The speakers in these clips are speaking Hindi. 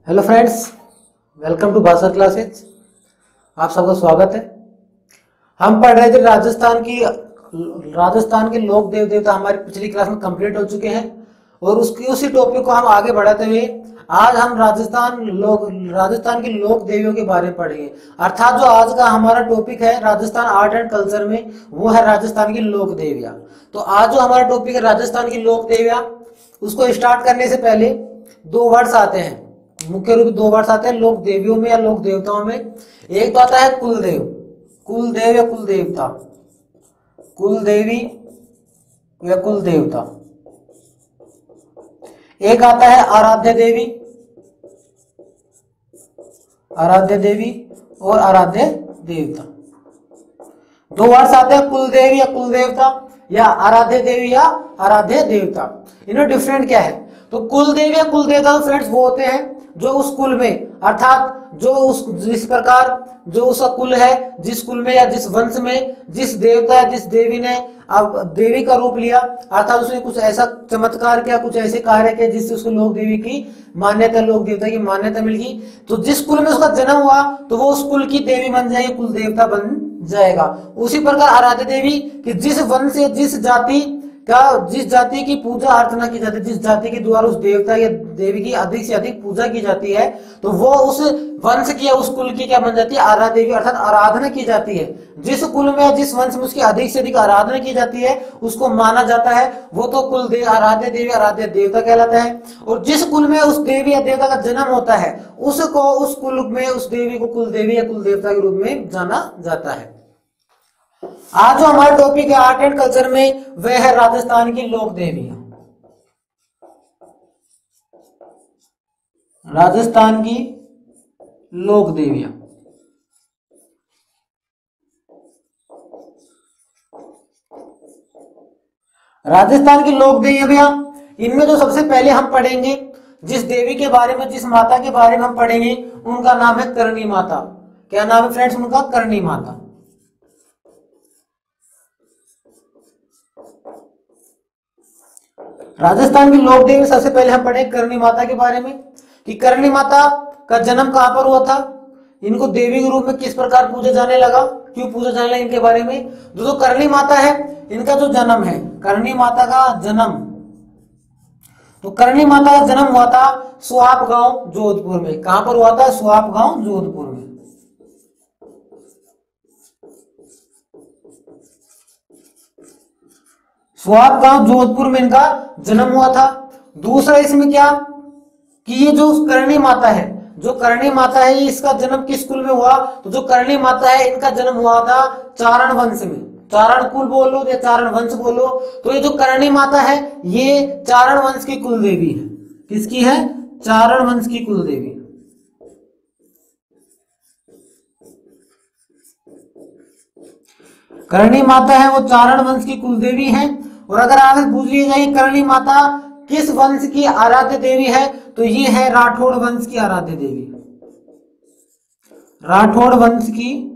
हेलो फ्रेंड्स, वेलकम टू भाषा क्लासेज। आप सबका स्वागत है। हम पढ़ रहे थे राजस्थान के लोक देव देवता। हमारी पिछली क्लास में कंप्लीट हो चुके हैं और उसी टॉपिक को हम आगे बढ़ाते हुए आज हम राजस्थान के लोक देवियों के बारे में पढ़ेंगे। अर्थात जो आज का हमारा टॉपिक है राजस्थान आर्ट एंड कल्चर में, वो है राजस्थान की लोक देवियां। तो आज जो हमारा टॉपिक है राजस्थान की लोक देवियां, उसको स्टार्ट करने से पहले दो वर्ड्स आते हैं, मुख्य रूप से दो वर्ड्स आते हैं लोक देवियों में या लोक देवताओं में। एक तो आता है कुलदेव, कुलदेव या कुलदेवता, कुलदेवी या कुलदेवता। एक आता है आराध्य देवी, आराध्य देवी और आराध्य देवता। दो वर्ड्स आते हैं कुलदेव या कुलदेवता या आराध्य देवी या आराध्य देवता। इनमें डिफरेंट क्या है? तो कुलदेव या कुलदेवता फ्रेंड्स वो होते हैं जो उस कुल में, अर्थात जिस प्रकार जो उसका कुल है, जिस कुल में या जिस वंश में जिस देवता या जिस देवी ने अब देवी का रूप लिया, अर्थात उसने कुछ ऐसा चमत्कार किया, कुछ ऐसे कार्य किए जिससे उसको लोक देवी की मान्यता, लोक देवता की मान्यता मिल गई। तो जिस कुल में उसका जन्म हुआ तो वो उस कुल की देवी बन जाएगी, कुल देवता बन जाएगा। उसी प्रकार आराध्य देवी कि जिस वंश या जिस जाति की पूजा अर्चना की जाती है, जिस जाति के द्वारा उस देवता या देवी की अधिक से अधिक पूजा की जाती है, तो वो उस वंश की या उस कुल की क्या बन जाती है? आराध्य देवी, अर्थात आराधना की जाती है। जिस कुल में जिस वंश में उसकी अधिक से अधिक आराधना की जाती है उसको माना जाता है, वो तो कुल देव, आराध्य देवी, आराध्य देवता कहलाता है। और जिस कुल में उस देवी या देवता का जन्म होता है उसको उस कुल में उस देवी को कुल देवी या कुल देवता के रूप में जाना जाता है। आज जो हमारा टॉपिक है आर्ट एंड कल्चर में, वह है राजस्थान की लोक देवियां। राजस्थान की लोक देवियां। राजस्थान की लोक देवियां, इनमें जो सबसे पहले हम पढ़ेंगे, जिस देवी के बारे में, जिस माता के बारे में हम पढ़ेंगे, उनका नाम है करणी माता। क्या नाम है फ्रेंड्स उनका? करणी माता। राजस्थान की लोक देवी सबसे पहले हम पढ़े करणी माता के बारे में कि करणी माता का जन्म कहां पर हुआ था, इनको देवी के रूप में किस प्रकार पूजा जाने लगा, क्यों पूजा जाने लगा, इनके बारे में। जो करणी माता है, इनका जो जन्म है, करणी माता का जन्म, तो करणी माता का जन्म हुआ था सुहाप गांव जोधपुर में। कहां पर हुआ था? सुहाप गांव जोधपुर में। सुहाप गांव जोधपुर में इनका जन्म हुआ था। दूसरा इसमें क्या कि ये जो करणी माता है, जो करणी माता है, इसका जन्म किस कुल में हुआ? तो जो करणी माता है इनका जन्म हुआ था चारण वंश में। चारण कुल बोलो या चारण वंश बोलो, तो ये जो करणी माता है ये चारण वंश की कुल देवी है। किसकी है? चारण वंश की कुल देवी। करणी माता है वो चारण वंश की कुल देवी है। और अगर आगे पूछ लिया जाए करणी माता किस वंश की आराध्य देवी है, तो ये है राठौड़ वंश की आराध्य देवी। राठौड़ वंश की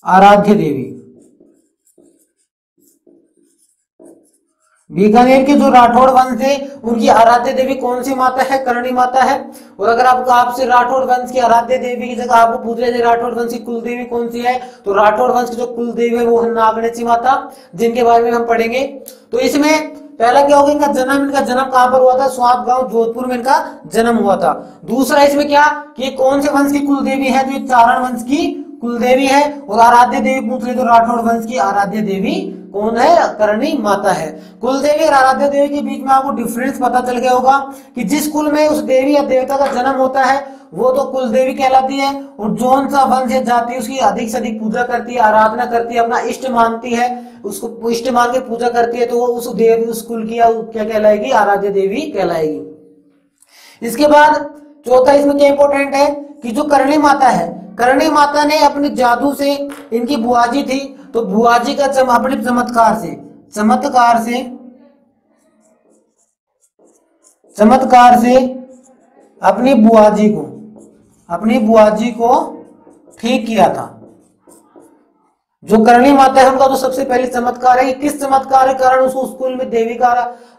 आराध्य देवी। बीकानेर के जो राठौड़ वंश है उनकी आराध्य देवी कौन सी माता है? करणी माता है। और अगर आपसे राठौड़ वंश की आराध्य देवी की जगह आपको पूछ लिया जाए राठौड़ वंश की कुल देवी कौन सी है, तो राठौड़ वंश की जो कुल देवी है वो है नागणेची माता, जिनके बारे में हम पढ़ेंगे। तो इसमें पहला क्या होगा? इनका जन्म कहां पर हुआ था? सुहाप गांव जोधपुर में इनका जन्म हुआ था। दूसरा इसमें क्या कि ये कौन से वंश की कुल देवी है? जो चारण वंश की कुल देवी है। और आराध्य देवी पूछ ले तो राठौड़ वंश की आराध्य देवी कौन है? करणी माता है। कुल देवी और आराध्य देवी के बीच में आपको डिफरेंस पता चल गया होगा कि जिस कुल में उस देवी या देवता का जन्म होता है वो तो कुल देवी कहलाती है, और जौन सा वंश या जाति उसकी अधिक से अधिक पूजा करती है, आराधना करती है, अपना इष्ट मानती है, उसको इष्ट मान के पूजा करती है, तो वो उस देवी उस कुल की क्या कहलाएगी? आराध्य देवी कहलाएगी। इसके बाद चौथा इसमें क्या इंपॉर्टेंट है कि जो करणी माता है, करणी माता ने अपने जादू से, इनकी बुआजी थी, तो बुआजी का अपने चमत्कार से अपनी बुआजी को ठीक किया था। जो करणी माता है उनका तो सबसे पहले चमत्कार है कि किस चमत्कार के कारण उसको स्कूल में देवी का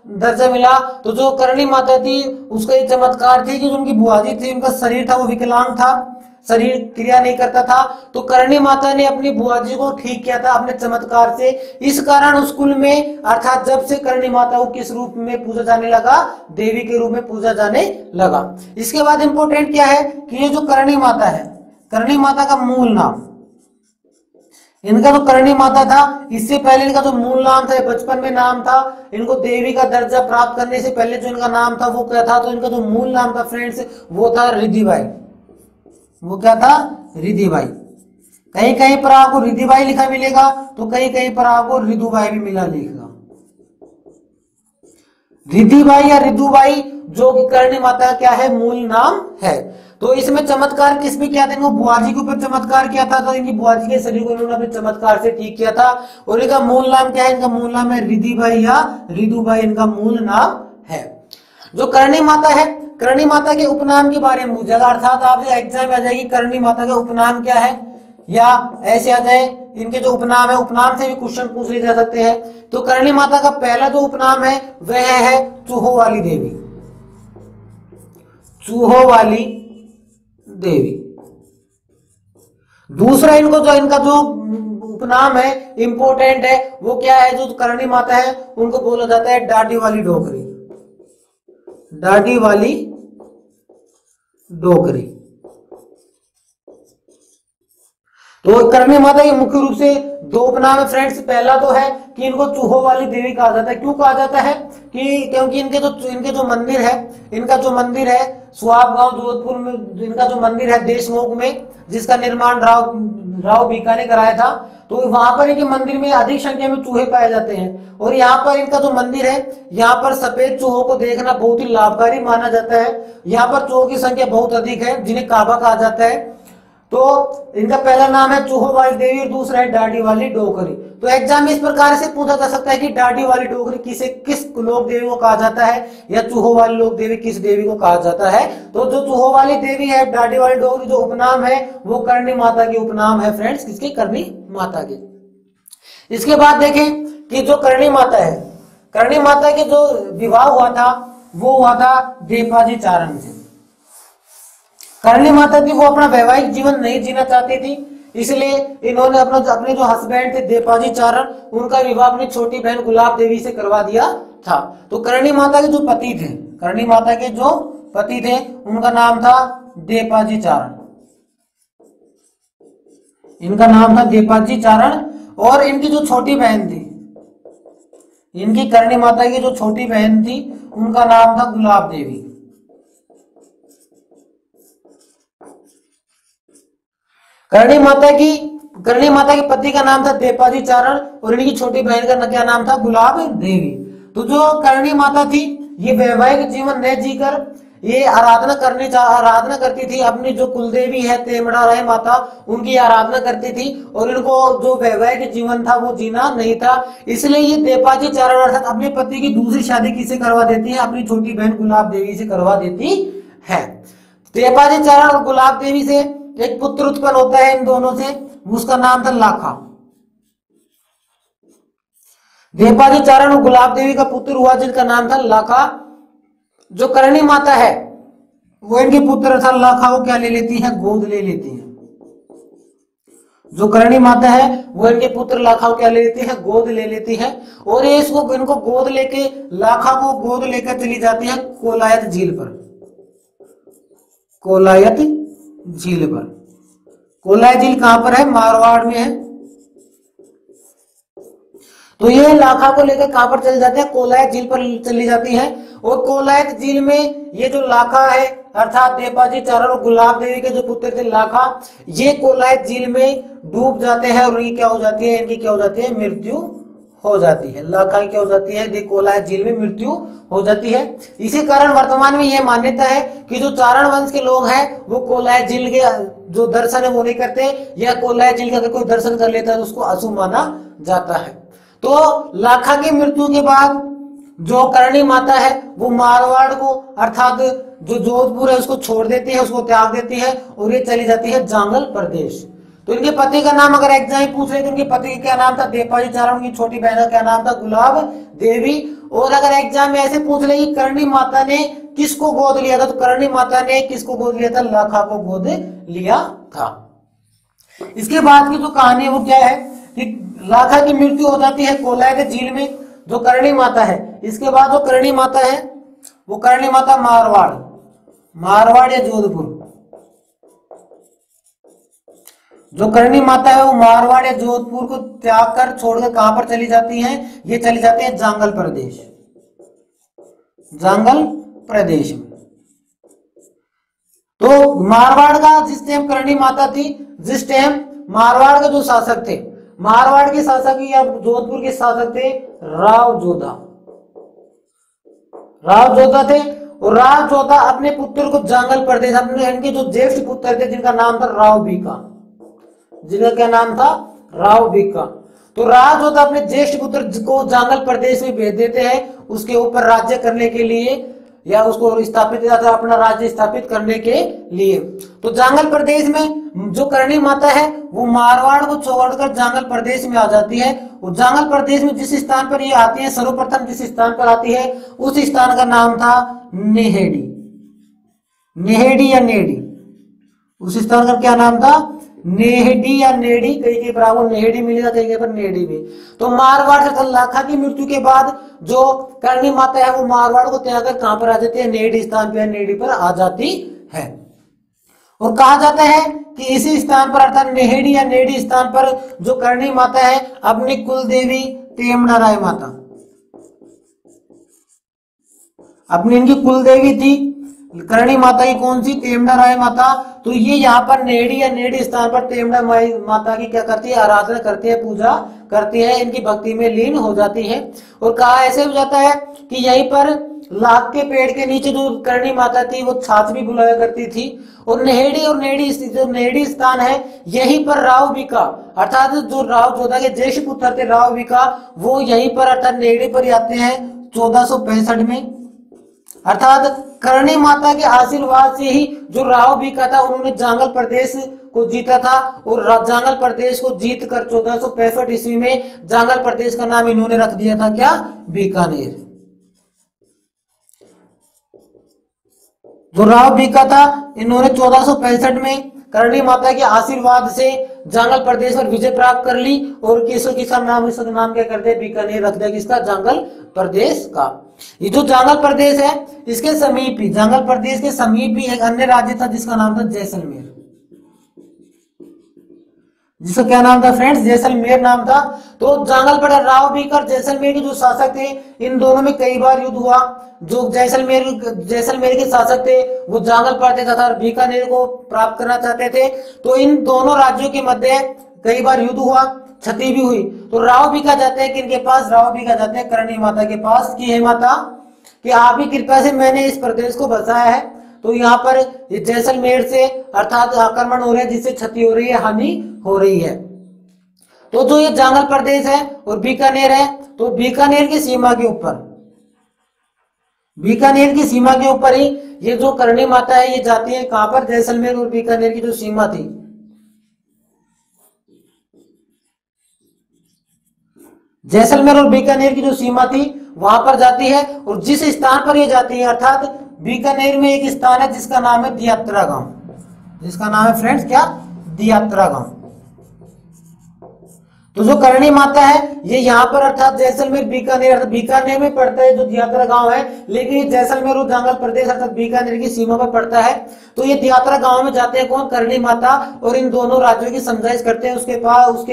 दर्जा मिला। तो जो करणी माता थी उसका एक चमत्कार थी कि जो उनकी बुआ जी थी उनका शरीर था वो विकलांग था, शरीर क्रिया नहीं करता था, तो करणी माता ने अपनी बुआ जी को ठीक किया था अपने चमत्कार से। इस कारण उस कुल में अर्थात जब से करणी माता को किस रूप में पूजा जाने लगा, देवी के रूप में पूजा जाने लगा। इसके बाद इंपॉर्टेंट क्या है कि ये जो करणी माता है, करणी माता का मूल नाम, इनका जो करणी माता था इससे पहले इनका जो मूल नाम था, बचपन में नाम था, इनको देवी का दर्जा प्राप्त करने से पहले जो इनका नाम था वो क्या था, तो इनका जो मूल नाम था फ्रेंड्स वो था रिद्धिबाई। वो क्या था, रिद्धिबाई। कहीं कहीं पर आपको रिद्धिबाई लिखा मिलेगा तो कहीं कहीं पर आपको रिद्धुबाई भी मिला लिखेगा। रिद्धिबाई या रिद्धुबाई जो कि करणी माता क्या है, मूल नाम है। तो इसमें चमत्कार किस पे किया था, इनको बुआ जी के ऊपर चमत्कार किया था, तो इनकी बुआ जी के शरीर को इन्होंने अपने चमत्कार से ठीक किया था। और इनका मूल नाम क्या है, इनका मूल नाम है रिद्धिबाई या रिद्धुबाई, इनका मूल नाम है। जो करणी माता है, करणी माता के उपनाम के बारे में पूछेगा, अर्थात आपसे एग्जाम में आ जाएगी करणी माता का उपनाम क्या है, या ऐसे आ जाए इनके जो उपनाम है, उपनाम से भी क्वेश्चन पूछ लिए जा सकते हैं। तो करणी माता का पहला जो उपनाम है वह है चूहों वाली देवी, चूहों वाली देवी। दूसरा इनको जो इनका जो उपनाम है इंपॉर्टेंट है वो क्या है, जो करणी माता है उनको बोला जाता है डाडी वाली डोकरी, डाडी वाली डोकरी। तो करणी माता के मुख्य रूप से दो उपनाम है फ्रेंड्स। पहला तो है कि इनको चूहों वाली देवी कहा जाता है। क्यों कहा जाता है कि क्योंकि इनके जो मंदिर है, इनका जो मंदिर है सुहाग गांव जोधपुर में, इनका जो मंदिर है देशमुख में, जिसका निर्माण राव बीका ने कराया था, तो वहां पर इनके मंदिर में अधिक संख्या में चूहे पाए जाते हैं। और यहाँ पर इनका जो मंदिर है, यहाँ पर सफेद चूहों को देखना बहुत ही लाभकारी माना जाता है। यहाँ पर चूहों की संख्या बहुत अधिक है जिन्हें काबा कहा जाता है। तो इनका पहला नाम है चूहों वाली देवी और दूसरा है डाडी वाली डोकरी। तो एग्जाम में इस प्रकार से पूछा जा सकता है कि डाडी वाली डोकरी किस लोक देवी को कहा जाता है, या चूहों वाली लोक देवी किस देवी को कहा जाता है। तो जो चूहों वाली देवी है, डाडी वाली डोकरी, जो उपनाम है वो करणी माता के उपनाम है फ्रेंड्स, किसके, करणी माता के। इसके बाद देखें कि जो करणी माता है, करणी माता के जो विवाह हुआ था वो हुआ था देपाजी चारण से। करणी माता थी वो अपना वैवाहिक जीवन नहीं जीना चाहती थी, इसलिए इन्होंने अपने जो हस्बैंड थे देपाजी चारण, उनका विवाह अपनी छोटी बहन गुलाब देवी से करवा दिया था। तो करणी माता के जो पति थे, करणी माता के जो पति थे उनका नाम था देपाजी चारण, इनका नाम था देपाजी चारण। और इनकी जो छोटी बहन थी, इनकी करणी माता की जो छोटी बहन थी उनका नाम था गुलाब देवी। करणी माता के पति का नाम था देपाजी चारण और इनकी छोटी बहन का क्या नाम था, गुलाब देवी। तो जो करणी माता थी ये वैवाहिक जीवन न जीकर ये आराधना करती थी अपनी जो कुलदेवी है तेमड़ा राय माता, उनकी आराधना करती थी। और इनको जो वैवाहिक जीवन था वो जीना नहीं था, इसलिए ये देपाजी चारण अर्थात अपने पति की दूसरी शादी किससे करवा देती है, अपनी छोटी बहन गुलाब देवी से करवा देती है। देपाजी चारण और गुलाब देवी से एक पुत्र उत्पन्न होता है इन दोनों से, उसका नाम था लाखा। देपाजी चारण और गुलाब देवी का पुत्र हुआ जिनका नाम था लाखा। जो करणी माता है वो इनके पुत्र था लाखा को क्या ले लेती है, गोद ले लेती है। जो करणी माता है वो इनके पुत्र लाखा को क्या ले लेती है, गोद ले लेती है। और ये इनको गोद लेके लाखा को गोद लेकर चली जाती है कोलायत झील पर, कोलायत झील पर। कोलायत झील कहां पर है, मारवाड़ में है। तो ये लाखा को लेकर कहां पर चले जाते हैं, कोलायत झील पर चली जाती है। और कोलायत झील में ये जो लाखा है अर्थात देपाजी चारण और गुलाब देवी के जो पुत्र थे लाखा, ये कोलायत झील में डूब जाते हैं और ये क्या हो जाती है, इनकी क्या हो जाती है, मृत्यु हो जाती है। लाखा की क्या हो जाती है, कोलायत झील में मृत्यु हो जाती है। इसी कारण वर्तमान में यह मान्यता है कि जो चारण वंश के लोग हैं वो कोलायत झील के जो दर्शन है वो नहीं करते, या कोलायत झील का अगर कोई दर्शन कर लेता है तो उसको अशुभ माना जाता है। तो लाखा की मृत्यु के बाद जो करणी माता है वो मारवाड़ को अर्थात जो जोधपुर है उसको छोड़ देती है, उसको त्याग देती है और ये चली जाती है जांगल प्रदेश। तो इनके पति का नाम अगर एग्जाम पूछ रहे तो इनके पति का क्या नाम था, देपाजी चारण। उनकी छोटी बहन का क्या नाम था, गुलाब देवी। और अगर एग्जाम में ऐसे पूछ ले कि करणी माता ने किसको गोद लिया था, तो करणी माता ने किसको गोद लिया था, लाखा को गोद लिया था। इसके बाद की जो कहानी है वो क्या है कि लाखा की मृत्यु हो जाती है कोलायत झील में, जो करणी माता है। इसके बाद जो करणी माता है वो करणी माता मारवाड़ या जोधपुर, जो करणी माता है वो मारवाड़ या जोधपुर को त्याग कर छोड़कर कहां पर चली जाती हैं, ये चली जाती है जांगल प्रदेश, जांगल प्रदेश में। तो मारवाड़ का जिस टाइम करणी माता थी, जिस टाइम मारवाड़ के जो शासक थे, मारवाड़ के शासक या जोधपुर के शासक थे राव जोधा थे। और राव जोधा अपने पुत्र को जांगल प्रदेश, अपने इनके जो ज्येष्ठ पुत्र थे जिनका नाम था राव बीका, जिनका क्या नाम था, राव बीका। तो राव जोधा अपने ज्येष्ठ पुत्र को जांगल प्रदेश में भेज देते हैं उसके ऊपर राज्य करने के लिए, या उसको स्थापित अपना राज्य स्थापित करने के लिए। तो जांगल प्रदेश में जो करणी माता है वो मारवाड़ को छोड़कर जांगल प्रदेश में आ जाती है। और जांगल प्रदेश में जिस स्थान पर ये आती है, सर्वप्रथम जिस स्थान पर आती है उस स्थान का नाम था नेहेड़ी, नेहेड़ी या नेड़ी। उस स्थान का क्या नाम था, नेहडी या नेडी, कहीं पर आपको नेहडी मिलेगा, कहीं पर नेडी भी। तो मारवाड़ से लाखा की मृत्यु के बाद जो करणी माता है वो मारवाड़ को त्याग कर कहां पर आ जाती है, नेडी स्थान पर, नेडी पर आ जाती है। और कहा जाता है कि इसी स्थान पर अर्थात नेहडी या नेडी स्थान पर जो करणी माता है अपनी कुल देवी तेमड़ा राय माता, अपनी इनकी कुल देवी थी करणी माता की कौन सी, तेमड़ा राय माता। तो ये यहाँ पर नेहड़ी या नेहड़ी स्थान पर तेमड़ा माता की क्या करती है, आराधना करती है, पूजा करती है, इनकी भक्ति में लीन हो जाती है। और कहा ऐसे हो जाता है कि यहीं पर लाख के पेड़ के नीचे जो करणी माता थी वो छाछ भी बुलाया करती थी। और नेहड़ी और नेहड़ी जो नेहड़ी स्थान है यहीं पर राव बीका अर्थात जो राव जोधा के ज्येष्ठ पुत्र थे राव बीका, वो यहीं पर अर्थात नेहड़ी पर आते हैं 1465 में। अर्थात करणी माता के आशीर्वाद से ही जो राव बीका था उन्होंने जांगल प्रदेश को जीता था। और जांगल प्रदेश को जीत कर 1465 ईस्वी में जांगल प्रदेश का नाम इन्होंने रख दिया था क्या, बीकानेर। जो राव बीका था इन्होंने 1465 में करणी माता के आशीर्वाद से जांगल प्रदेश पर विजय प्राप्त कर ली और किसका नाम क्या करते हैं, बीकानेर रख दिया, किसका, जांगल प्रदेश का। ये जो जांगल प्रदेश है इसके समीप ही, जांगल प्रदेश के समीप ही एक अन्य राज्य था जिसका नाम था जैसलमेर, जिसका क्या नाम था फ्रेंड्स, जैसलमेर नाम था। तो जांगल पर राव बीकर जैसलमेर के जो शासक थे इन दोनों में कई बार युद्ध हुआ। जो जैसलमेर के शासक थे वो जांगल पर तथा बीकानेर को प्राप्त करना चाहते थे। तो इन दोनों राज्यों के मध्य कई बार युद्ध हुआ, क्षति भी हुई। तो राव बीका जाते हैं किनके पास, राव बीका जाते हैं करणी माता के पास कि हे माता कि आप ही कृपा से मैंने इस प्रदेश को बसाया है, तो यहाँ पर जैसलमेर से अर्थात आक्रमण हो रहे हैं जिससे क्षति हो रही है, हानि हो रही है। तो जो ये जांगल प्रदेश है और बीकानेर है, तो बीकानेर की सीमा के ऊपर, बीकानेर की सीमा के ऊपर ही ये जो करणी माता है ये जाती है कहां पर, जैसलमेर और बीकानेर की जो सीमा थी, जैसलमेर और बीकानेर की जो सीमा थी वहां पर जाती है। और जिस स्थान पर ये जाती है अर्थात बीकानेर में एक स्थान है जिसका नाम है दियात्रा गांव, जिसका नाम है फ्रेंड्स क्या, दियात्रा गांव। तो जो करणी माता है ये यहाँ पर अर्थात जैसलमेर बीकानेर में पड़ता है जो दियात्रा गांव है, लेकिन ये जैसलमेर और जांगल प्रदेश अर्थात बीकानेर की सीमा पर पड़ता है। तो ये दियात्रा गांव में जाते हैं कौन, करणी माता, और इन दोनों राज्यों की समझाइश करते हैं। उसके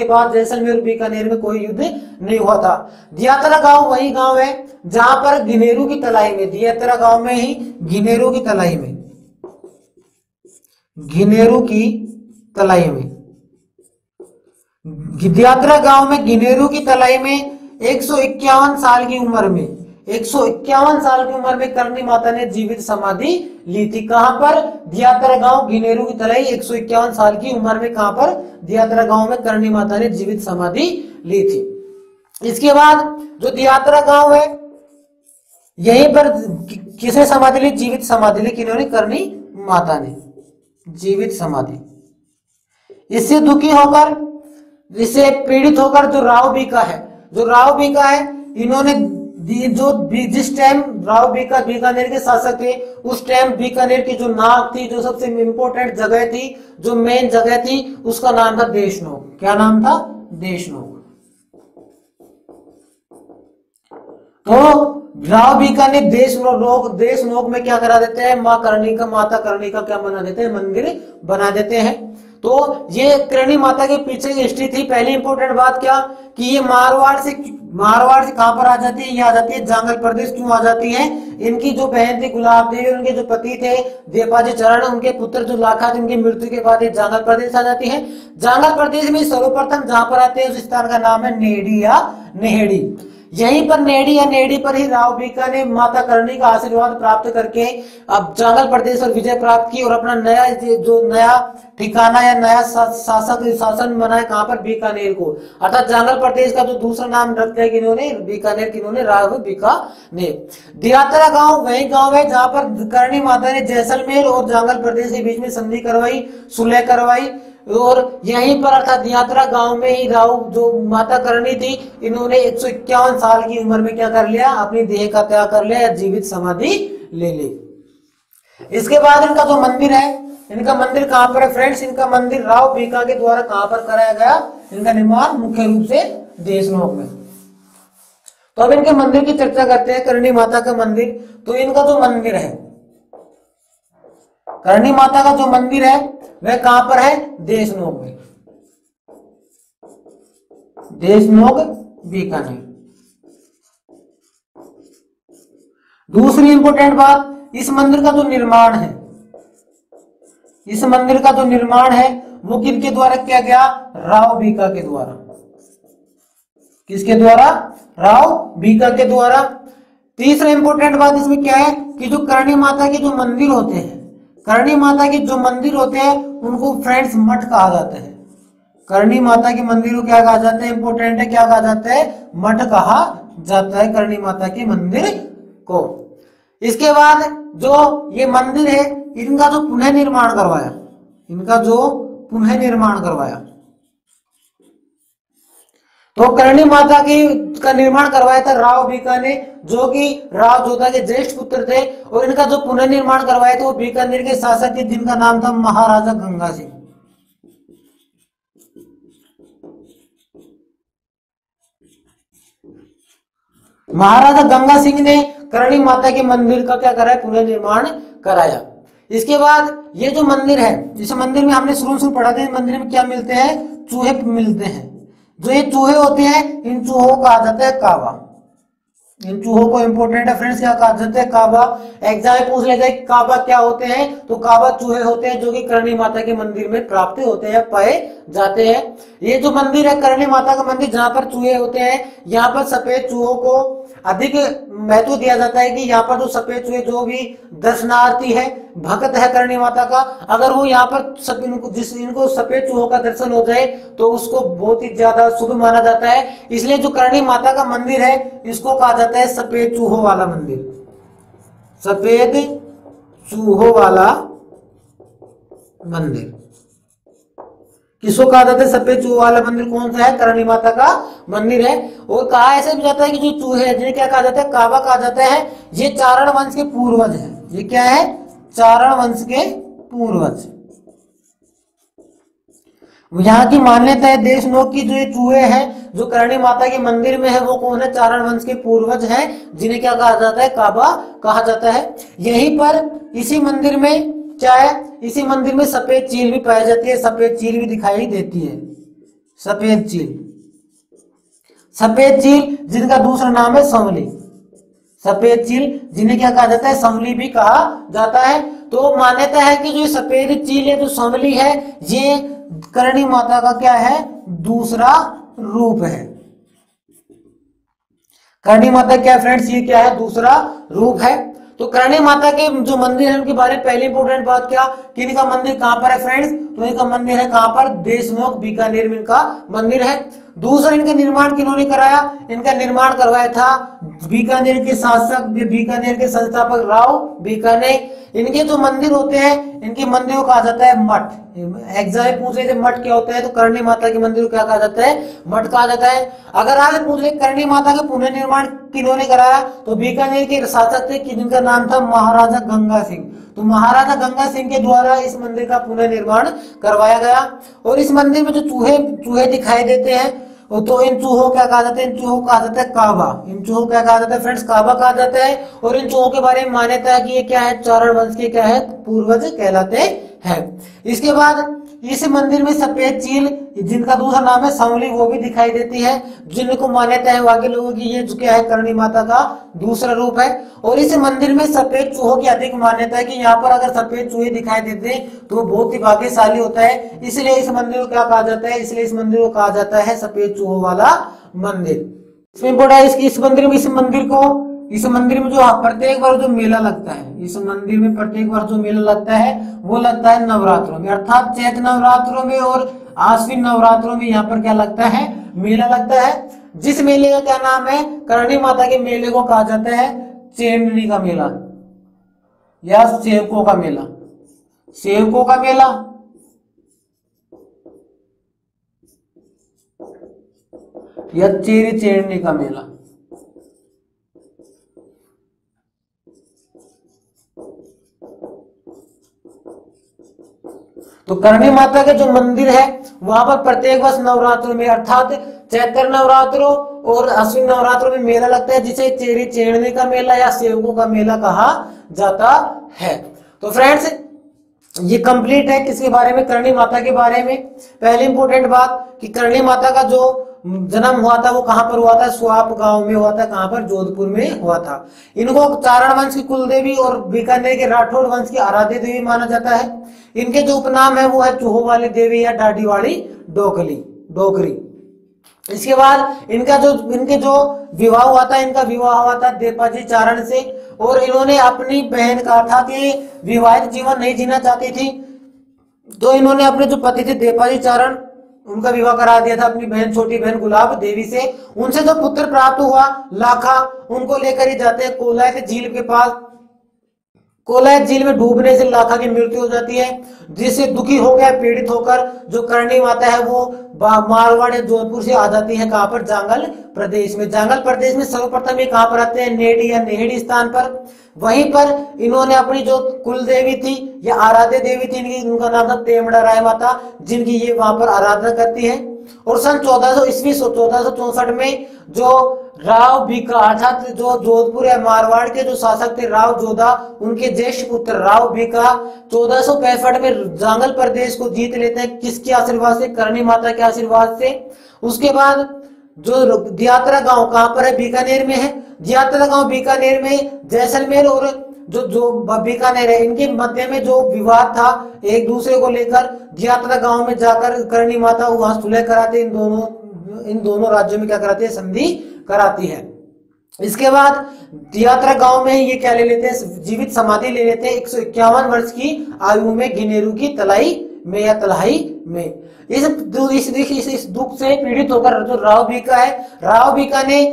बाद जैसलमेर और बीकानेर में कोई युद्ध नहीं हुआ था। दियात्रा गांव वही गांव है जहां पर गिनेरू की तलाई में, दियात्रा गांव में ही गिनेरू की तलाई में, गिनेरू की तलाई में, दियात्रा गांव में गिनेरू की तलाई में 151 साल की उम्र में, 151 साल की उम्र में करणी माता ने जीवित समाधि ली थी। कहां पर, दियात्रा गांव गिनेरू की तलाई, 151 साल की उम्र में कहां पर, दियात्रा गांव में करणी माता ने जीवित समाधि ली थी। इसके बाद जो दियात्रा गांव है यहीं पर किसने समाधि ली, जीवित समाधि ली, किन्होंने, करणी माता ने जीवित समाधि। इससे दुखी होकर, इससे पीड़ित होकर जो राव बीका है, इन्होंने जिस टाइम राव बीकानेर के शासक थे उस टाइम बीकानेर की जो नाक थी, जो सबसे इंपॉर्टेंट जगह थी, जो मेन जगह थी, उसका नाम था देशनोक। क्या नाम था? देशनोक। तो राव बीकानेर देशनोक में क्या करा देते हैं? माता करणी का क्या बना देते हैं? मंदिर बना देते हैं। तो ये करणी माता के पीछे की हिस्ट्री थी। पहली इंपॉर्टेंट बात क्या कि ये मारवाड़ से कहां पर आ जाती है? ये आ जाती है जांगल प्रदेश। क्यों आ जाती है? इनकी जो बहन थी गुलाब देवी, उनके जो पति थे देपाजी चरण, उनके पुत्र जो लाखा थे, उनकी मृत्यु के बाद ये जांगल प्रदेश आ जाती है। जांगल प्रदेश में सर्वप्रथम जहां पर आते हैं उस स्थान का नाम है नेहड़ी या नेहड़ी। यहीं पर नेहड़ी या नेहड़ी पर ही राव बीकानेर माता करणी का आशीर्वाद प्राप्त करके अब जांगल प्रदेश पर विजय प्राप्त की और अपना नया ठिकाना या नया शासन बनाया। कहां पर? बीकानेर को। अर्थात जांगल प्रदेश का जो दूसरा नाम रख दिया किन्होंने? बीकानेर। किन्होंने? राव बीकानेर। दियात्रा गांव वही गांव है जहां पर करणी माता ने जैसलमेर और जांगल प्रदेश के बीच में संधि करवाई, सुलह करवाई। और यहीं पर अर्थात दियात्रा गांव में ही राव जो माता करणी थी, इन्होंने 151 साल की उम्र में क्या कर लिया? अपनी देह का त्याग कर लिया या जीवित समाधि ले ली। इसके बाद इनका जो मंदिर है, इनका मंदिर कहां पर है फ्रेंड्स? इनका मंदिर राव बीका के द्वारा कहां पर कराया गया? इनका निर्माण मुख्य रूप से देशनोक में। तो अब इनके मंदिर की चर्चा करते हैं। करणी माता का मंदिर, तो इनका जो मंदिर है, करणी माता का जो मंदिर है वह कहां पर है? देशनोक में। देशनोक बीकानेर। दूसरी इंपॉर्टेंट बात, इस मंदिर का जो निर्माण है, इस मंदिर का जो निर्माण है वो किसके द्वारा किया गया? राव बीका के द्वारा। किसके द्वारा? राव बीका के द्वारा। तीसरा इंपॉर्टेंट बात इसमें क्या है कि जो करणी माता के जो मंदिर होते हैं, करणी माता के जो मंदिर होते हैं उनको फ्रेंड्स मठ कहा जाता है। करणी माता के मंदिर को क्या कहा जाता है? इंपॉर्टेंट है, क्या कहा जाता है? मठ कहा जाता है करणी माता के मंदिर को। इसके बाद जो ये मंदिर है, इनका जो पुनः निर्माण करवाया, इनका जो पुनः निर्माण करवाया, तो करणी माता का निर्माण करवाया था राव बीका ने, जो कि राव जोधा के ज्येष्ठ पुत्र थे। और इनका जो पुनर्निर्माण करवाया था वो बीकानेर के शासक थे जिनका नाम था महाराजा गंगा सिंह। महाराजा गंगा सिंह ने करणी माता के मंदिर का क्या कराया? पुनर्निर्माण कराया। इसके बाद ये जो मंदिर है, इस मंदिर में हमने शुरू पढ़ा था, मंदिर में क्या मिलते हैं? चूहे मिलते हैं। जो ये चूहे होते हैं, इन चूहों को कहा जाता है काबा। इन चूहों को इंपॉर्टेंट है फ्रेंड्स, क्या कहा जाता है? काबा। एग्जाम में पूछ लेगा काबा क्या होते हैं, तो काबा चूहे होते हैं जो कि करणी माता के मंदिर में प्राप्त होते हैं, पाए जाते हैं। ये जो मंदिर है करणी माता का मंदिर, जहां पर चूहे होते हैं, यहाँ पर सफेद चूहों को अधिक महत्व दिया जाता है कि यहाँ पर जो सफेद चूहे, जो भी दर्शनार्थी है, भक्त है करणी माता का, अगर वो यहाँ पर इनको सफेद चूहों का दर्शन हो जाए तो उसको बहुत ही ज्यादा शुभ माना जाता है। इसलिए जो करणी माता का मंदिर है इसको कहा जाता है सफेद चूहों वाला मंदिर। सफेद चूहों वाला मंदिर किसको कहा जाता है? सफेद चूहों वाला मंदिर कौन सा है? करणी माता का मंदिर है। और कहा ऐसे भी जाता है कि जो चूहे हैं जिन्हें क्या कहा जाता है? काबा कहा जाता है। ये चारण वंश के पूर्वज है। ये क्या है? चारण वंश के पूर्वज। यहाँ की मान्यता है देशनोक की, जो ये चूहे हैं जो करणी माता के मंदिर में है वो कौन है? चारण वंश के पूर्वज हैं, जिन्हें क्या कहा जाता है? काबा कहा जाता है। यहीं पर इसी मंदिर में क्या है? इसी मंदिर में सफेद चील भी पाई जाती है, सफेद चील भी दिखाई देती है। सफेद चील, सफेद चील जिनका दूसरा नाम है संवली। सफेद चील जिन्हें क्या कहा जाता है? संवली भी कहा जाता है। तो मान्यता है कि जो सफेद चील है, जो संवली है, ये करणी माता का क्या है? दूसरा रूप है। करणी माता क्या फ्रेंड्स? ये क्या है? दूसरा रूप है। तो करणी माता के जो मंदिर है उनके बारे में पहली इंपॉर्टेंट बात क्या कि इनका मंदिर कहां पर है फ्रेंड्स? तो इनका मंदिर है कहां पर? देशनोक बीकानेर में इनका मंदिर है। दूसरा इनका निर्माण किन्होंने कराया, इनका निर्माण करवाया था बीकानेर के शासक, बीकानेर के संस्थापक राव बीकानेर। इनके जो मंदिर होते हैं, इनके मंदिर को कहा जाता है मठ। एग्जाम में पूछ रहे थे मठ क्या होता है, तो करणी माता के मंदिर को क्या कहा जाता है, मठ कहा जाता है। अगर आगे पूछ रहे करणी माता का पुनर्निर्माण किन्होंने कराया, तो बीकानेर के शासक थे जिनका नाम था महाराजा गंगा सिंह। तो महाराजा गंगा सिंह के द्वारा इस मंदिर का पुनर्निर्माण करवाया गया। और इस मंदिर में जो चूहे दिखाई देते हैं, तो इन चूहों क्या कहा जाता है, इन चूहों कहा जाता है काबा। इन चूहों क्या कहा जाता है फ्रेंड्स, काबा कहा जाता है। और इन चूहों के बारे में मान्यता है कि ये क्या है, चारण वंश के क्या है, पूर्वज कहलाते हैं। इसके बाद इस मंदिर में सफेद चील, जिनका दूसरा नाम है सांवली, वो भी दिखाई देती है, जिनको मान्यता है वाके लोगों की ये जो क्या है, करणी माता का दूसरा रूप है। और इस मंदिर में सफेद चूहों की अधिक मान्यता है कि यहाँ पर अगर सफेद चूहे दिखाई देते हैं तो बहुत ही भाग्यशाली होता है, इसलिए इस मंदिर को क्या कहा जाता है, इसलिए इस मंदिर को कहा जाता है सफेद चूहों वाला मंदिर। इसमें बड़ा इस मंदिर में जो प्रत्येक वर्ष जो मेला लगता है, इस मंदिर में प्रत्येक वर्ष जो मेला लगता है वो लगता है नवरात्रों में, अर्थात चैत्र नवरात्रों में और आश्विन नवरात्रों में यहाँ पर क्या लगता है, मेला लगता है। जिस मेले का क्या नाम है, करणी माता के मेले को कहा जाता है चेमनी का मेला या सेवकों का मेला, सेवकों का मेला। या चेरी चेरनी का मेला। तो करणी माता के जो मंदिर है वहां पर प्रत्येक वर्ष नवरात्रों में, अर्थात चैत्र नवरात्रों और अश्विन नवरात्रों में मेला लगता है, जिसे चेरी चेरनी का मेला या सेवकों का मेला कहा जाता है। तो फ्रेंड्स ये कंप्लीट है किसके बारे में, करणी माता के बारे में। पहली इंपॉर्टेंट बात कि करणी माता का जो जन्म हुआ था वो कहां पर हुआ था, स्वाप गांव में हुआ था, कहां पर, जोधपुर में हुआ था। इनको चारण वंश की कुलदेवी और बीकानेर के राठौड़ वंश की आराध्य देवी माना जाता है। इनके जो उपनाम है वो है चूहों वाली देवी या डाडी वाली डोकरी। इसके बाद इनके जो विवाह हुआ था, इनका विवाह हुआ था देपाजी चारण से, और इन्होंने अपनी बहन का था कि विवाहित जीवन नहीं जीना चाहती थी, तो इन्होंने अपने जो पति थे देपाजी चारण, उनका विवाह करा दिया था अपनी बहन, छोटी बहन गुलाब देवी से। उनसे जो पुत्र प्राप्त हुआ लाखा, उनको लेकर ही जाते हैं कोलायत झील के पास। कोलायत झील में डूबने से लाखा की मृत्यु हो जाती है, जिससे दुखी हो गया, पीड़ित होकर जो करणी माता है वो मारवाड़ या जोधपुर से आ जाती है, कहां पर, जांगल प्रदेश में। जांगल प्रदेश में सर्वप्रथम ये कहां पर आते हैं, नेडी या नेहड़ी स्थान पर। वहीं पर इन्होंने अपनी जो कुल देवी थी या आराध्य देवी थी, उनका नाम था तेमड़ा राय माता, जिनकी ये वहां पर आराधना करती है। और सन 1464 में जो राव बीका, अर्थात जो जोधपुर या मारवाड़ के जो शासक थे राव जोधा, उनके ज्येष्ठ पुत्र राव बीका 1465 में जांगल प्रदेश को जीत लेते हैं। किसके आशीर्वाद से, करणी माता के आशीर्वाद से। उसके बाद जो दियात्रा गांव कहां पर है, बीकानेर में है। दियात्रा गांव बीकानेर में जैसलमेर और जो बीकानेर है, इनके मध्य में जो विवाद था एक दूसरे को लेकर, दियात्रा गांव में जाकर करणी माता वहां सुलह कराते, इन दोनों राज्यों में क्या कराती है, संधि कराती है। इसके बाद दियात्रा गांव में ये क्या ले लेते हैं, जीवित समाधि ले लेते हैं 151 वर्ष की आयु में गिनेरू की तलाई में या तलहाई में। इस दुख से पीड़ित होकर जो राव बीका है, राव बीका ने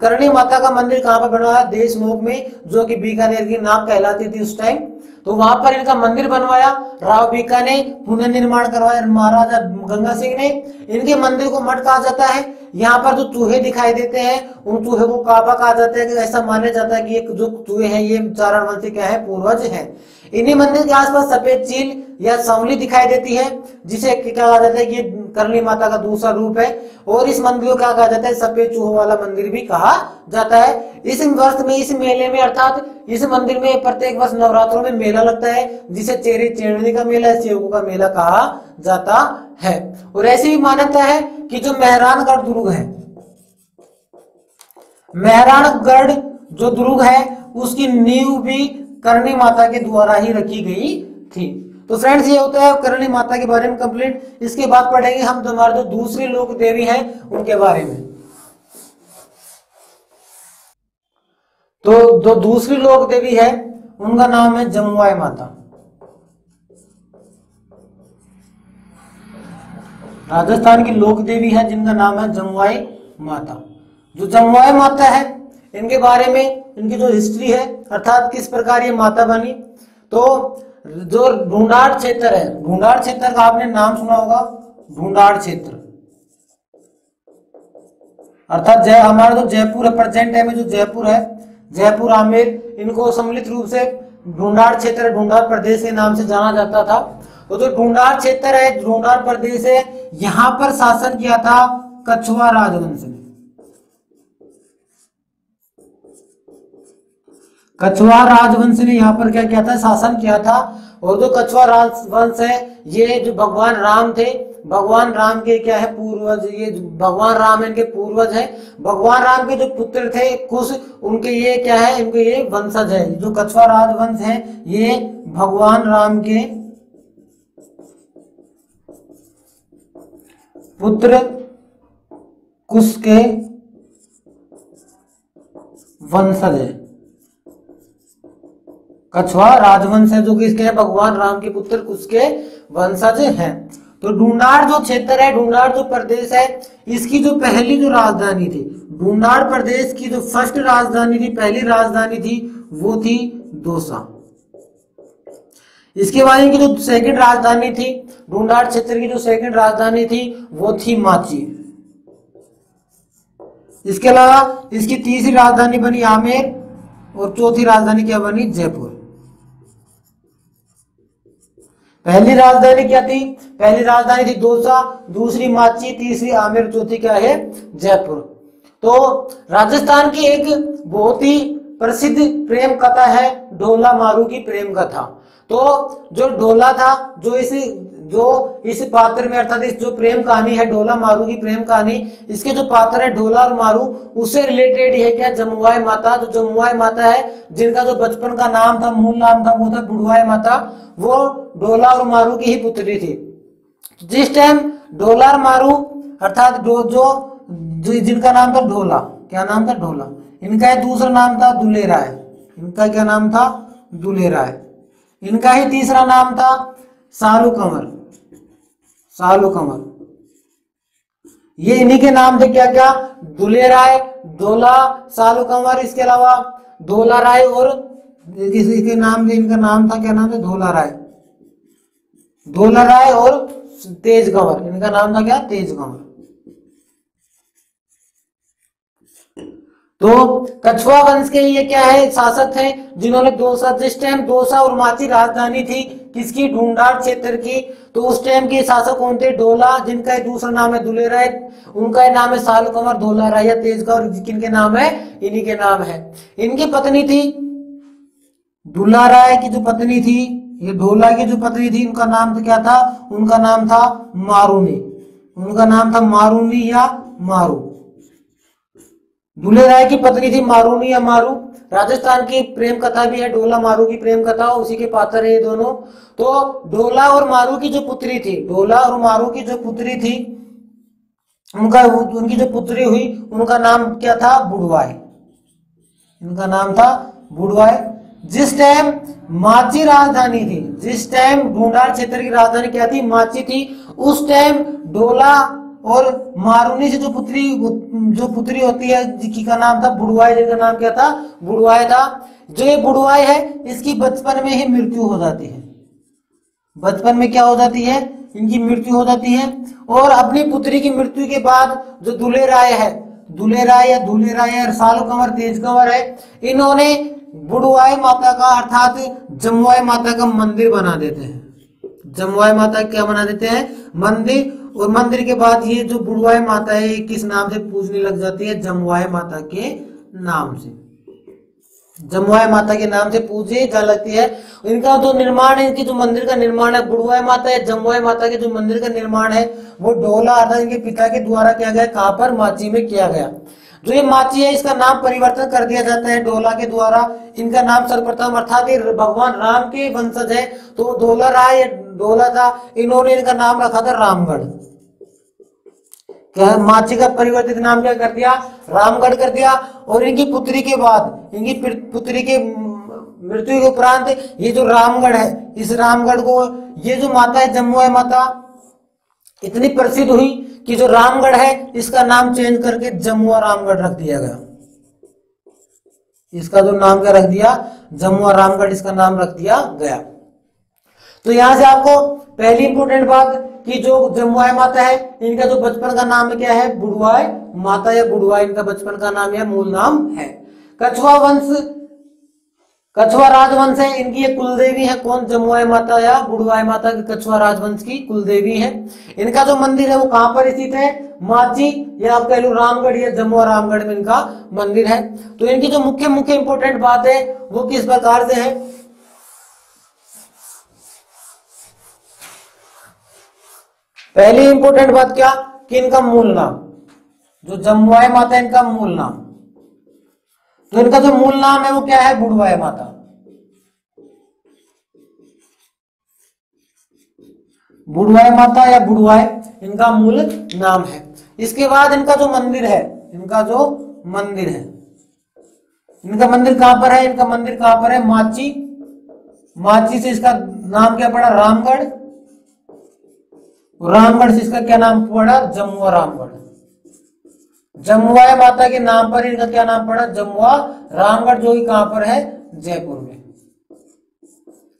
करणी माता का मंदिर कहां पर बनवाया, देशनोक में, जो कि बीकानेर की नाम कहलाती थी उस टाइम। तो वहां पर इनका मंदिर बनवाया राव बीका ने, पुनर्निर्माण करवाया महाराजा गंगा सिंह ने। इनके मंदिर को मठ कहा जाता है। यहाँ पर जो चूहे दिखाई देते हैं उन चूहे को काबा कहा जाता है, कि ऐसा माना जाता है कि ये जो चूहे हैं ये चारण वंश क्या है, पूर्वज है। इन्हीं मंदिर के आसपास सफेद चील या सांवली दिखाई देती है, जिसे क्या कहा जाता है कि करणी माता का दूसरा रूप है। और इस मंदिर को क्या कहा जाता है, सफेद चूहों वाला मंदिर भी कहा जाता है। इस वर्ष में, इस मेले में, अर्थात इस मंदिर में प्रत्येक वर्ष नवरात्रों में मेला लगता है, जिसे चेरी चेरनी का मेला, सेवकों का मेला कहा जाता है। और ऐसी भी मान्यता है कि जो मेहरानगढ़ दुर्ग है, मेहरानगढ़ जो दुर्ग है उसकी नींव भी करणी माता के द्वारा ही रखी गई थी। तो फ्रेंड्स ये होता है करणी माता के बारे में कंप्लीट। इसके बाद पढ़ेंगे हम तुम्हारे जो दूसरी लोक देवी हैं उनके बारे में। तो जो दूसरी लोक देवी है उनका नाम है जमुआई माता। राजस्थान की लोक देवी है जिनका नाम है जमुआई माता। जो जमुआई माता है इनके बारे में, इनकी जो हिस्ट्री है अर्थात किस प्रकार ये माता बनी, तो जो ढूंढाड़ क्षेत्र है, ढूंढाड़ क्षेत्र का आपने नाम सुना होगा, ढूंढाड़ क्षेत्र अर्थात हमारा जो जयपुर है, प्रेजेंट टाइम में जो जयपुर है, जयपुर आमेर, इनको सम्मिलित रूप से ढूंढाड़ क्षेत्र, ढूंढाड़ प्रदेश के नाम से जाना जाता था। तो जो ढूंढाड़ क्षेत्र है, ढूंढाड़ प्रदेश है, यहां पर शासन किया था कछुआ राजवंश ने। कछुआ राजवंश ने यहाँ पर क्या किया था, शासन किया था। और जो कछुआ राजवंश है ये जो भगवान राम थे, भगवान राम के क्या है पूर्वज, ये भगवान राम इनके पूर्वज है। भगवान राम के जो पुत्र थे कुछ, उनके ये क्या है, इनके ये वंशज है। जो कछुआ राजवंश है ये भगवान राम के पुत्र कुश के वंशज है। कछुआ राजवंश है जो कि इसके भगवान राम के पुत्र कुश के वंशज हैं। तो ढूंढाड़ जो क्षेत्र है, ढूंढाड़ जो प्रदेश है, इसकी जो पहली जो राजधानी थी, ढूंढाड़ प्रदेश की जो फर्स्ट राजधानी थी, पहली राजधानी थी, वो थी दौसा। इसके बाद इनकी जो सेकंड राजधानी थी, ढूंढाड़ क्षेत्र की जो सेकंड राजधानी थी वो थी माची। इसके अलावा इसकी तीसरी राजधानी बनी आमेर और चौथी राजधानी क्या बनी, जयपुर। पहली राजधानी क्या थी, पहली राजधानी थी दौसा, दूसरी माची, तीसरी आमेर, चौथी क्या है, जयपुर। तो राजस्थान की एक बहुत ही प्रसिद्ध प्रेम कथा है ढोला मारू की प्रेम कथा। तो जो ढोला था, जो इस पात्र में अर्थात इस जो प्रेम कहानी है ढोला मारू की प्रेम कहानी, इसके जो पात्र है ढोला और मारू, उससे रिलेटेड है क्या, जमुआई माता। जो जमुआई माता है जिनका जो बचपन का नाम था, मूल नाम था, वो था बुढ़वाई माता, वो ढोला और मारू की ही पुत्री थी। जिस टाइम ढोला और मारू अर्थात जिनका नाम था ढोला, क्या नाम था, ढोला, इनका दूसरा नाम था दुलेराय, इनका क्या नाम था, दुलेराय, इनका ही तीसरा नाम था सालू कंवर, सालू कंवर। ये इन्हीं के नाम थे क्या क्या, दुलेराय, ढोला, सालू कंवर। इसके अलावा ढोला राय और इसके नाम, इनका नाम था, क्या नाम था, ढोला राय, ढोला राय और तेज कंवर, इनका नाम था क्या, तेज कंवर। तो कछुआ वंश के ये क्या है, शासक थे जिन्होंने दौसा, जिस टाइम दौसा और माची राजधानी थी किसकी, ढूंढाड़ क्षेत्र की, तो उस टाइम के शासक कौन थे, ढोला, जिनका दूसरा नाम है दुलेराय, उनका नाम है सालू कंवर, ढोला राय या तेज कंवर, किनके नाम है, इन्हीं के नाम है। इनकी पत्नी थी ढोला राय की जो पत्नी थी, ये ढोला की जो पत्नी थी, उनका नाम तो क्या था, उनका नाम था मारूनी, उनका नाम था मारूनी या मारू। दुलेराय की पत्नी थी मारूनी या मारू। राजस्थान की प्रेम कथा भी है ढोला मारू की प्रेम कथा, उसी के पात्र है ये दोनों। तो ढोला और मारू की जो पुत्री थी, ढोला और मारू की जो पुत्री थी, उनकी जो पुत्री हुई उनका नाम क्या था, बुढ़वाई, इनका नाम था बुढ़वाई। जिस टाइम माची राजधानी थी, जिस टाइम ढूंढाड़ क्षेत्र की राजधानी क्या थी, माची थी, उस टाइम ढोला और मारूनी से जो पुत्री होती है जिसका नाम था बुढ़वाई, जिसका नाम क्या था, बुढ़वाई था। जो ये बुढ़वाई है इसकी बचपन में ही मृत्यु हो जाती है, बचपन में क्या हो जाती है, इनकी मृत्यु हो जाती है। और अपनी पुत्री की मृत्यु के बाद जो दुलेराय है, दुलेराय या दुलेराय, सालू कंवर, तेज कंवर है, इन्होंने बुढ़वाई माता का अर्थात जमुआई माता का मंदिर बना देते हैं। जमुआई माता क्या बना देते हैं, मंदिर। और मंदिर के बाद ये जो बुढ़वाई माता है किस नाम से पूजने लग जाती है, जमुआई माता के नाम से, जमुआई माता के नाम से पूजे जा लगती है। इनका जो निर्माण है, इनकी जो मंदिर का निर्माण है, बुढ़वाई माता है, जमुआई माता के जो मंदिर का निर्माण है वो ढोला अर्थात इनके पिता के द्वारा किया गया। कहां पर, माची में किया गया। जो ये माची है इसका नाम परिवर्तन कर दिया जाता है ढोला के द्वारा। इनका नाम सर्वप्रथम अर्थात भगवान राम के वंशज है, तो ढोला राय ढोला था, इन्होंने इनका नाम रखा था रामगढ़। क्या माची का परिवर्तित नाम क्या कर दिया, रामगढ़ कर दिया। और इनकी पुत्री के बाद, इनकी पुत्री के मृत्यु के उपरांत ये जो रामगढ़ है, इस रामगढ़ को ये जो माता है जमुआई माता, इतनी प्रसिद्ध हुई कि जो रामगढ़ है इसका नाम चेंज करके जमुआ रामगढ़ रख दिया गया। इसका जो नाम क्या रख दिया, जमुआ रामगढ़ इसका नाम रख दिया गया। तो यहां से आपको पहली इंपोर्टेंट बात कि जो जमुआई माता है इनका जो बचपन का नाम क्या है, बुढ़वाई माता या बुढ़वाई इनका बचपन का नाम या मूल नाम है। कछुआ वंश, कछुआ राजवंश है, इनकी एक कुलदेवी है कौन, जमुआई माता या बुढ़वाई माता की कछुआ राजवंश की कुलदेवी है। इनका जो मंदिर है वो कहां पर स्थित है, माची या आप कह लो रामगढ़ या जमुआ रामगढ़ में इनका मंदिर है। तो इनकी जो मुख्य मुख्य इंपोर्टेंट बात है वो किस प्रकार से है, पहली इंपोर्टेंट बात क्या कि इनका मूल नाम, जो जमुआई माता है इनका मूल नाम, तो इनका जो मूल नाम है वो क्या है, बुढ़वाई माता। बुढ़वाई माता या बुढ़वाई इनका मूल नाम है। इसके बाद इनका जो मंदिर है, इनका जो मंदिर है, इनका मंदिर कहां पर है, इनका मंदिर कहां पर है, माची। माची से इसका नाम क्या पड़ा, रामगढ़। रामगढ़ से इसका क्या नाम पड़ा, जमुआ रामगढ़। जमुआई माता के नाम पर इनका क्या नाम पड़ा, जमुआ रामगढ़, जो कि कहां पर है, जयपुर में,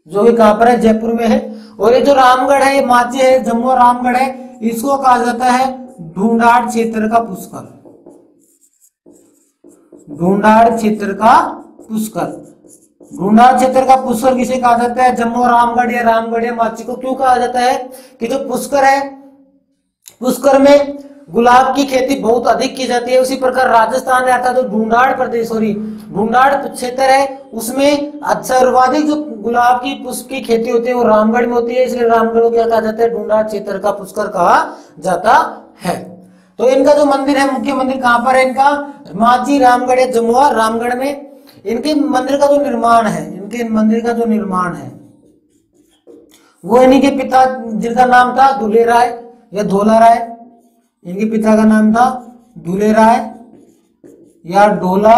जो कि कहां पर है, जयपुर में है। और ये जो रामगढ़ है, ये माची है, जमुआ रामगढ़ है, इसको कहा जाता है ढूंढाड़ क्षेत्र का पुष्कर। ढूंढाड़ क्षेत्र का पुष्कर, ढूंढाड़ क्षेत्र का पुष्कर किसे कहा जाता है, जम्मू रामगढ़ या रामगढ़ या माची को क्यों कहा जाता है कि जो पुष्कर है, पुष्कर में गुलाब की खेती बहुत अधिक की जाती है। उसी प्रकार राजस्थान में अर्थात जो ढूंढाड़ प्रदेश, सॉरी ढूंढाड़ क्षेत्र है, उसमें सर्वाधिक जो गुलाब की पुष्प की खेती होती है वो रामगढ़ में होती है, इसलिए रामगढ़ को क्या कहा जाता है, ढूंढाड़ क्षेत्र का पुष्कर कहा जाता है। तो इनका जो मंदिर है, मुख्य मंदिर कहां पर है इनका, माची रामगढ़ या जमुआ रामगढ़ में। इनके मंदिर का जो निर्माण है, इनके मंदिर का जो निर्माण है वो इन्हीं के पिता जिनका नाम था दुले राय या धोला राय, इनके पिता का नाम था दुले राय या ढोला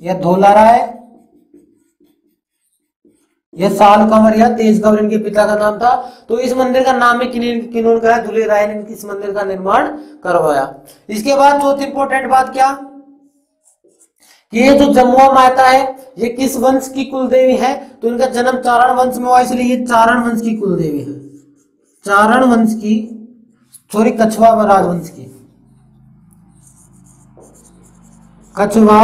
या धोला राय या साल कंवर या तेज कंवर, इनके पिता का नाम था। तो इस मंदिर का नाम है किन्होंने कहा, दुले राय ने इस मंदिर का निर्माण करवाया। इसके बाद चौथी इंपोर्टेंट बात क्या कि ये जो जमुआ माता है ये किस वंश की कुलदेवी है, तो इनका जन्म चारण वंश में हुआ, इसलिए ये चारण वंश की कुलदेवी है। चारण वंश की, सॉरी कछुआ राजवंश की, कछुआ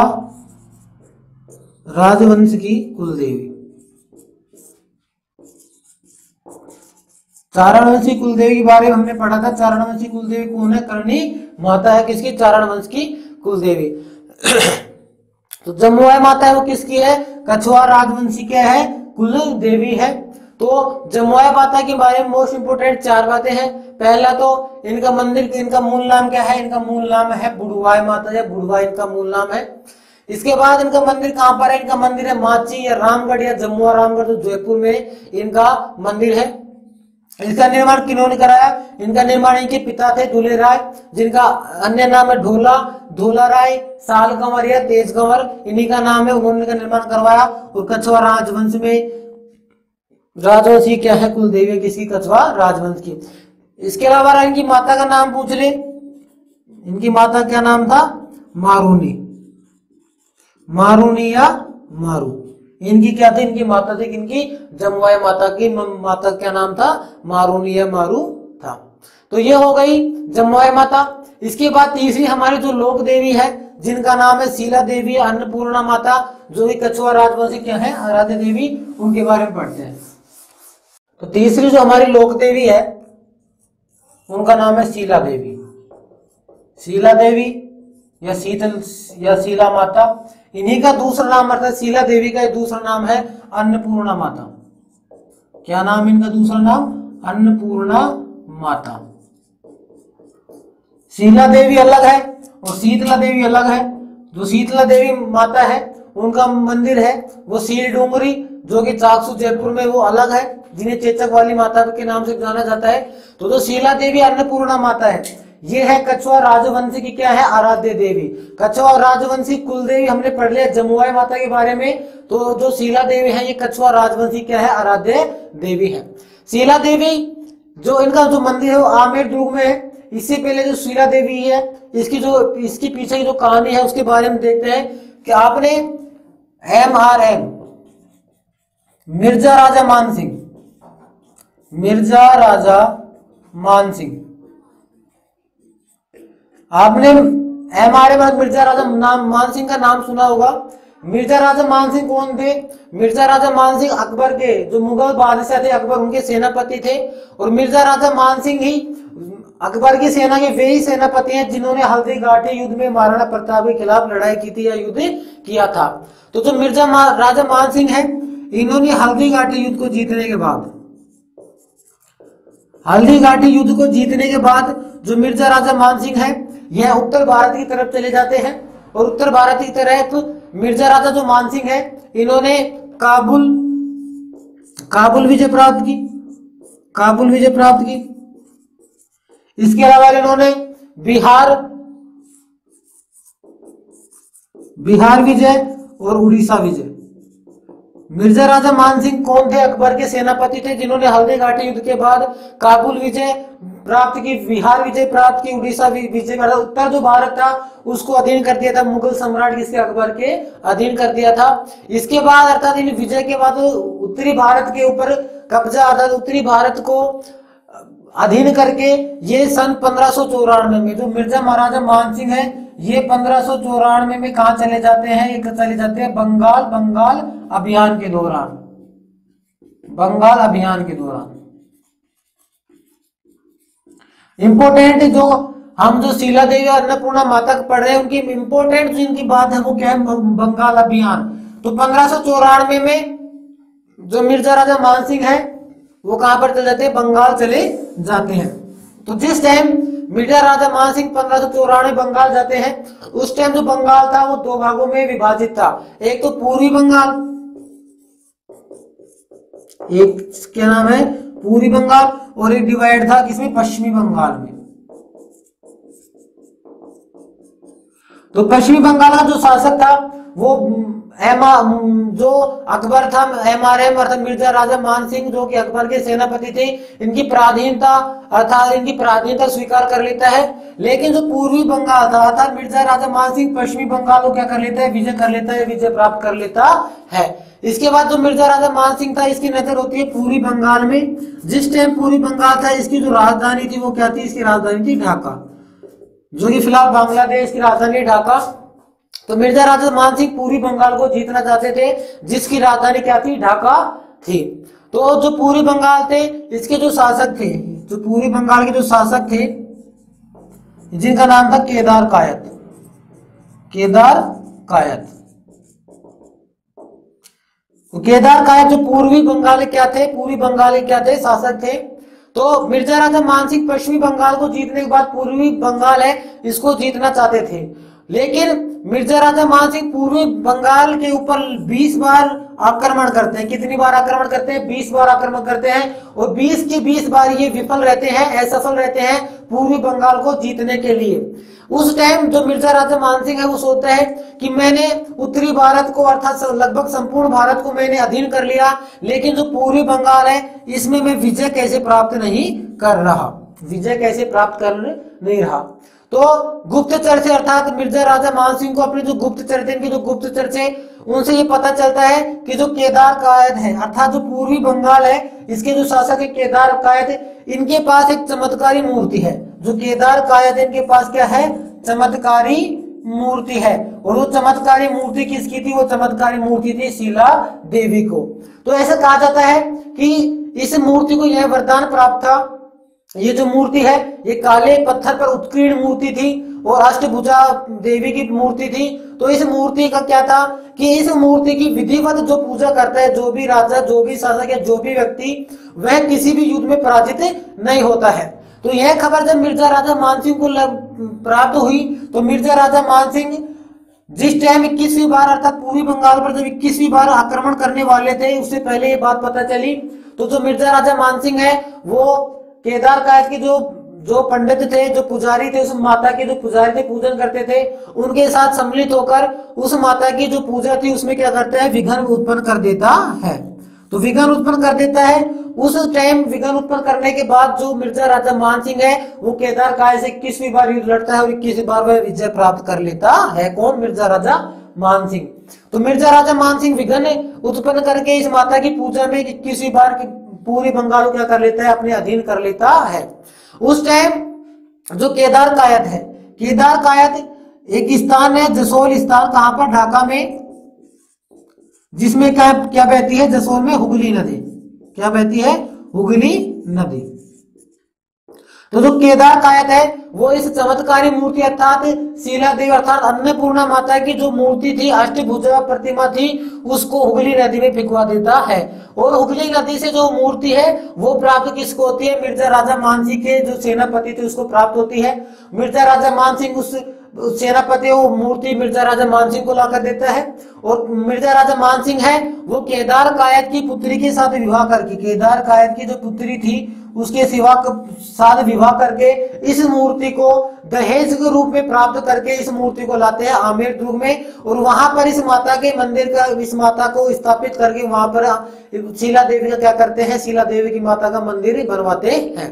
राजवंश की कुलदेवी। चारणवंशी कुलदेवी के बारे में हमने पढ़ा था। चारणवंशी कुलदेवी कौन है, करणी माता है किसकी, चारणवंश की कुलदेवी। तो जमुआई माता है वो किसकी है, कछुआ राजवंशी क्या है, कुल देवी है। तो जमुआई माता के बारे में मोस्ट इंपोर्टेंट चार बातें हैं। पहला तो इनका मंदिर, इनका मूल नाम क्या है, इनका मूल नाम है बुढ़वाई माता या बुढ़वाई इनका मूल नाम है। इसके बाद इनका मंदिर कहां पर है, इनका मंदिर है माची या रामगढ़ या जमुआ रामगढ़, जो जयपुर में इनका मंदिर है। इसका निर्माण किन्होंने कराया, इनका निर्माण इनके पिता थे दुले राय, जिनका अन्य नाम है ढोला, धोला राय, साल कंवर या तेज कंवर, इन्हीं का नाम है, उन्होंने का निर्माण करवाया। और कछुआ राजवंश में राजवंशी क्या है, कुलदेवी किसकी, कछुआ राजवंश की। इसके अलावा इनकी माता का नाम पूछ ले, इनकी माता क्या नाम था, मारूनी, मारूनी या मारू, इनकी क्या थी, इनकी माता थी, इनकी जमुआई माता की माता क्या नाम था, मारूनी या मारू था। तो ये हो गई जमुआई माता। इसके बाद तीसरी हमारी जो लोक देवी है जिनका नाम है शीला देवी, अन्नपूर्णा माता, जो भी कछुआ राजवंशी क्या है, आराध्य देवी, उनके बारे में पढ़ते हैं। तो तीसरी जो हमारी लोक देवी है उनका नाम है शीला देवी, शीला देवी या शीतल या शीला माता। इन्हीं का दूसरा नाम अर्थात शीला देवी का दूसरा नाम है अन्नपूर्णा माता। क्या नाम इनका दूसरा नाम, अन्नपूर्णा माता। शीला देवी अलग है और शीतला देवी अलग है। जो शीतला देवी माता है उनका मंदिर है वो सील डूंगरी, जो कि चाकसू जयपुर में, वो अलग है, जिन्हें चेचक वाली माता के नाम से जाना जाता है। तो जो शीला देवी अन्नपूर्णा माता है ये है कछुआ राजवंशी की क्या है, आराध्य देवी। कछुआ राजवंशी कुलदेवी हमने पढ़ लिया जमुआई माता के बारे में। तो जो शीला देवी है ये कछुआ राजवंशी क्या है, आराध्य देवी है। शीला देवी जो इनका जो मंदिर है वो आमेर दुर्ग में है। इससे पहले जो शीला देवी है, इसकी पीछे की जो कहानी है उसके बारे में देखते हैं कि आपने MRM मिर्जा राजा मानसिंह, मिर्जा राजा मानसिंह, आपने MRM मिर्जा राजा मानसिंह का नाम सुना होगा। मिर्जा राजा मानसिंह कौन थे? मिर्जा राजा मानसिंह अकबर के जो मुगल बादशाह थे, अकबर उनके सेनापति थे। और मिर्जा राजा मानसिंह ही अकबर की सेना के वे ही सेनापति हैं जिन्होंने हल्दी घाटी युद्ध में महाराणा प्रताप के खिलाफ लड़ाई की थी या युद्ध किया था। तो जो राजा मानसिंह है, इन्होंने हल्दी घाटी युद्ध को जीतने के बाद, हल्दी घाटी युद्ध को जीतने के बाद जो मिर्जा राजा मानसिंह है, यह उत्तर भारत की तरफ चले जाते हैं। और उत्तर भारत की तरफ मिर्जा राजा जो मानसिंह है, इन्होंने काबुल विजय प्राप्त की, काबुल विजय प्राप्त की। इसके अलावा इन्होंने बिहार विजय और उड़ीसा विजय। मिर्जा राजा मानसिंह कौन थे? अकबर के सेनापति थे जिन्होंने हल्दी घाटी युद्ध के बाद काबुल विजय प्राप्त की, बिहार विजय प्राप्त की, उड़ीसा विजय प्राप्त। उत्तर जो भारत था उसको अधीन कर दिया था मुगल सम्राट किसके? अकबर के अधीन कर दिया था। इसके बाद अर्थात इन विजय के बाद उत्तरी भारत के ऊपर कब्जा, अर्थात उत्तरी भारत को अधीन करके ये सन 1594 में जो मिर्जा महाराजा मानसिंह है, ये 1594 में कहा चले जाते हैं? ये चले जाते हैं बंगाल अभियान के दौरान, बंगाल अभियान के दौरान। इंपोर्टेंट जो हम जो शीला देवी और अन्नपूर्णा माता को पढ़ रहे हैं, उनकी इंपोर्टेंट जो इनकी बात है वो क्या है? बंगाल अभियान। तो 1594 में जो मिर्जा राजा मानसिंह है वो कहां पर चले जाते हैं? बंगाल चले जाते हैं। तो जिस टाइम मिर्जा राजा मानसिंह 1594 बंगाल जाते हैं, उस टाइम जो बंगाल था वो दो भागों में विभाजित था। एक तो पूर्वी बंगाल, एक क्या नाम है? पूर्वी बंगाल, और एक डिवाइड था किसमें? पश्चिमी बंगाल में। तो पश्चिमी बंगाल का जो शासक था वो जो अकबर था, MRM अर्थात मिर्जा राजा मानसिंह, जो कि अकबर के सेनापति थे, इनकी पराधीनता अर्थात इनकी पराधीनता स्वीकार कर लेता है। लेकिन जो पूर्वी बंगाल था अर्थात मिर्जा राजा मानसिंह पश्चिमी बंगाल को क्या कर लेता है? विजय कर लेता है, विजय प्राप्त कर लेता है। इसके बाद जो मिर्जा राजा मानसिंह था, इसकी नजर होती है पूर्वी बंगाल में। जिस टाइम पूर्वी बंगाल था, इसकी जो राजधानी थी वो क्या थी? इसकी राजधानी थी ढाका, जो कि फिलहाल बांग्लादेश की राजधानी ढाका। तो मिर्जा राजा मानसिंह पूर्वी बंगाल को जीतना चाहते थे, जिसकी राजधानी क्या थी? ढाका थी। तो जो पूर्वी बंगाल थे, इसके जो शासक थे, जो पूर्वी बंगाल के जो शासक थे, जिनका नाम था केदार कायत, केदार कायत। तो केदार कायत जो पूर्वी बंगाल क्या थे? पूर्वी बंगाल क्या थे? शासक थे। तो मिर्जा राजा मानसिंह पश्चिमी बंगाल को जीतने के बाद पूर्वी बंगाल है इसको जीतना चाहते थे। लेकिन मिर्जा राजा मानसिंह पूर्वी बंगाल के ऊपर 20 बार आक्रमण करते हैं। कितनी बार आक्रमण करते हैं? 20 बार आक्रमण करते हैं। और 20 के 20 बार ये विफल रहते हैं, असफल रहते हैं पूर्वी बंगाल को जीतने के लिए। उस टाइम जो मिर्जा राजा मानसिंह है वो सोचता है कि मैंने उत्तरी भारत को अर्थात लगभग संपूर्ण भारत को मैंने अधीन कर लिया, लेकिन जो पूर्वी बंगाल है इसमें मैं विजय कैसे प्राप्त नहीं कर रहा, विजय कैसे प्राप्त कर नहीं रहा। तो गुप्तचर से अर्थात मिर्जा राजा मानसिंह को अपने जो गुप्तचर थे, इनके जो गुप्तचर थे, उनसे ये पता चलता है कि जो केदार कायत है अर्थात जो पूर्वी बंगाल है इसके जो शासक है केदार कायत, इनके पास एक चमत्कारी मूर्ति है। जो केदार कायत है इनके पास क्या है? चमत्कारी मूर्ति है। और वो चमत्कारी मूर्ति किसकी थी? वो चमत्कारी मूर्ति थी शीला देवी को। तो ऐसा कहा जाता है कि इस मूर्ति को यह वरदान प्राप्त था। ये जो मूर्ति है ये काले पत्थर पर उत्कीर्ण मूर्ति थी और अष्टभुजा देवी की मूर्ति थी। तो इस मूर्ति का क्या था कि इस मूर्ति की विधिवत जो पूजा करता है, जो भी राजा, जो भी शासक या जो भी व्यक्ति, वह किसी भी युद्ध में पराजित नहीं होता है। तो यह खबर जब मिर्जा राजा मानसिंह को प्राप्त हुई तो मिर्जा राजा मानसिंह जिस टाइम 21वीं बार अर्थात पूर्वी बंगाल पर जब 21वीं बार आक्रमण करने वाले थे, उससे पहले ये बात पता चली। तो जो मिर्जा राजा मानसिंह है वो केदार कायत के जो पंडित थे, जो पुजारी थे, उस माता के जो पुजारी थे, पूजन करते थे, उनके साथ सम्मिलित होकर उस माता की जो पूजा थी उसमें क्या करता है? विघ्न उत्पन्न कर देता है। तो विघन उत्पन्न कर देता है। उस टाइम विघन उत्पन्न करने के बाद जो मिर्जा राजा मान सिंह है वो केदार काय से 21वीं बार युद्ध लड़ता है और 21वीं बार वह विजय प्राप्त कर लेता है। कौन? मिर्जा राजा मान सिंह। तो मिर्जा राजा मान सिंह विघन उत्पन्न करके इस माता की पूजा में 21वीं बार पूरी बंगाल को क्या कर लेता है? अपने अधीन कर लेता है। उस टाइम जो केदार कायत है, केदार कायत एक स्थान है, जसोल स्थान, कहां पर? ढाका में, जिसमें क्या बहती है? जसोल में हुगली नदी। क्या बहती है? हुगली नदी। तो जो केदार कायत है वो इस चमत्कारी मूर्ति अर्थात शीला देवी अर्थात अन्नपूर्णा माता की जो मूर्ति थी, अष्टभुजा प्रतिमा थी, उसको हुगली नदी में फेंकवा देता है। और हुगली नदी से जो मूर्ति है वो प्राप्त किसको होती है? मिर्जा राजा मानसिंह के जो सेनापति थे उसको प्राप्त होती है। मिर्जा राजा मानसिंह उस सेनापति वो मूर्ति मिर्जा राजा मानसिंह को लाकर देता है। और मिर्जा राजा मानसिंह है वो केदार कायत की पुत्री के साथ विवाह करके, केदार कायत की जो पुत्री थी उसके साथ विवाह करके इस मूर्ति को दहेज के रूप में प्राप्त करके इस मूर्ति को लाते हैं आमेर दुर्ग में। और वहां पर इस माता के मंदिर का, इस माता को स्थापित करके वहां पर शीला देवी का क्या करते हैं? शीला देवी की माता का मंदिर बनवाते हैं।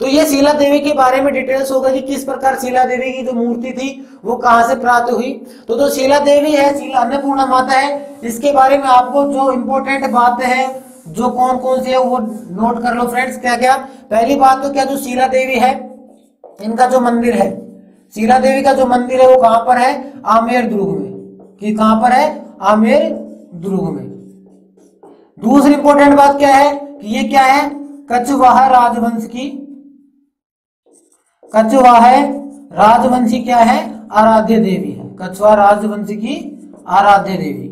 तो ये शीला देवी के बारे में डिटेल्स होगा कि किस प्रकार शीला देवी की जो मूर्ति थी वो कहां से प्राप्त हुई। तो जो शीला देवी है, शीला अन्नपूर्णा माता है, इसके बारे में आपको जो इम्पोर्टेंट बात है, जो कौन कौन सी है वो नोट कर लो फ्रेंड्स। क्या क्या? पहली बात तो क्या, जो शीला देवी है इनका जो मंदिर है, शीला देवी का जो मंदिर है वो कहां पर है? आमेर दुर्ग में। कि कहां पर है? आमेर दुर्ग में। दूसरी इंपॉर्टेंट बात क्या है कि ये क्या है? कछवाहा राजवंश की, कछवाहा राजवंशी क्या है? आराध्य देवी है। कछवाहा राजवंश की आराध्य देवी।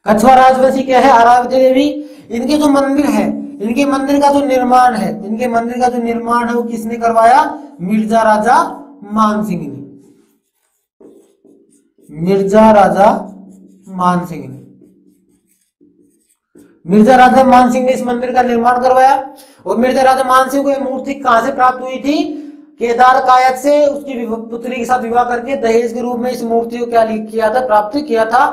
कछवाहा राजवंशी क्या है? आराध्य देवी। इनके जो मंदिर है, इनके मंदिर का जो निर्माण है, इनके मंदिर का जो निर्माण है वो किसने करवाया? मिर्जा राजा मान सिंह ने। मिर्जा राजा मान सिंह ने, मिर्जा राजा मान सिंह ने इस मंदिर का निर्माण करवाया। और मिर्जा राजा मान सिंह को ये मूर्ति कहां से प्राप्त हुई थी? केदार कायत से उसकी पुत्री के साथ विवाह करके दहेज के रूप में इस मूर्ति को क्या किया था? प्राप्त किया था।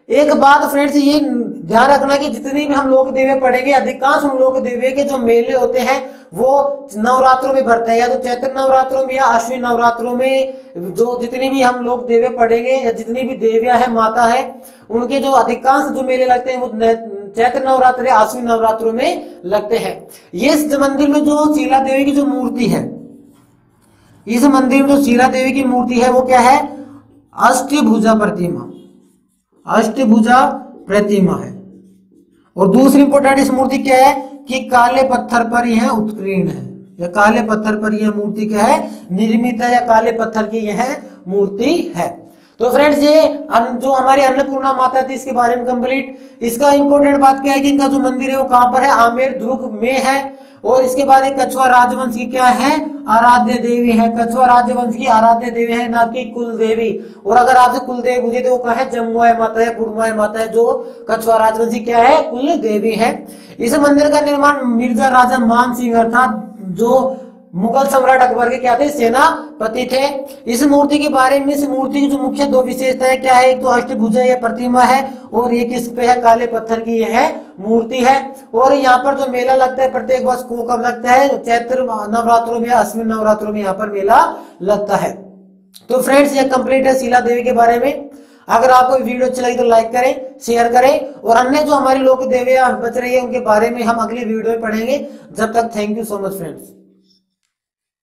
एक बात फ्रेंड्स ये ध्यान रखना कि जितनी भी हम लोक देवे पढ़ेंगे, अधिकांश हम लोक देवे के जो मेले होते हैं वो नवरात्रों में भरते हैं, या तो चैत्र नवरात्रों में या अश्विन नवरात्रों में। जो जितनी भी हम लोग देवे पढ़ेंगे या जितनी भी देवियां है, माता है, उनके जो अधिकांश जो मेले लगते हैं वो चैत्र नवरात्र या अश्विन नवरात्रों में लगते हैं। ये इस मंदिर में जो शीला देवी की जो मूर्ति है, इस मंदिर में जो शीला देवी की मूर्ति है वो क्या है? अष्टभुजा प्रतिमा, अष्टभुजा प्रतिमा है। और दूसरी इंपोर्टेंट इस मूर्ति क्या है कि काले पत्थर पर यह उत्कीर्ण है, या काले पत्थर पर यह मूर्ति क्या है? निर्मित है, या काले पत्थर की यह मूर्ति है। तो फ्रेंड्स ये जो हमारी अन्नपूर्णा माता थी इसके बारे में कंप्लीट। इसका इंपॉर्टेंट बात क्या है कि इनका जो मंदिर है वो कहां पर है? आमेर दुर्ग में है। और इसके बाद एक कछवाहा राजवंश की क्या है? आराध्य देवी है। कछवाहा राजवंश की आराध्य देवी है, ना कि कुल देवी। और अगर आपसे कुल देवी पूछे तो वो क्या है? जमुआय माता है, कुड़माय माता है। जो कछवाहा राजवंशी क्या है? कुल देवी है। इस मंदिर का निर्माण मिर्जा राजा मान सिंह अर्थात जो मुगल सम्राट अकबर के क्या थे? सेनापति थे। इस मूर्ति के बारे में, इस मूर्ति की जो मुख्य दो विशेषताएं क्या है? एक तो अष्टभुजा यह प्रतिमा है, और ये किस पे है? काले पत्थर की यह मूर्ति है। और यहाँ पर जो मेला लगता है प्रत्येक वर्ष को कब लगता है? चैत्र नवरात्रों में, अश्विन नवरात्रों में यहाँ पर मेला लगता है। तो फ्रेंड्स ये कंप्लीट है शीला देवी के बारे में। अगर आपको वीडियो अच्छी लगी तो लाइक करें, शेयर करें, और अन्य जो हमारी लोक देवियां बच रही है उनके बारे में हम अगली वीडियो में पढ़ेंगे। जब तक thank you so much friends.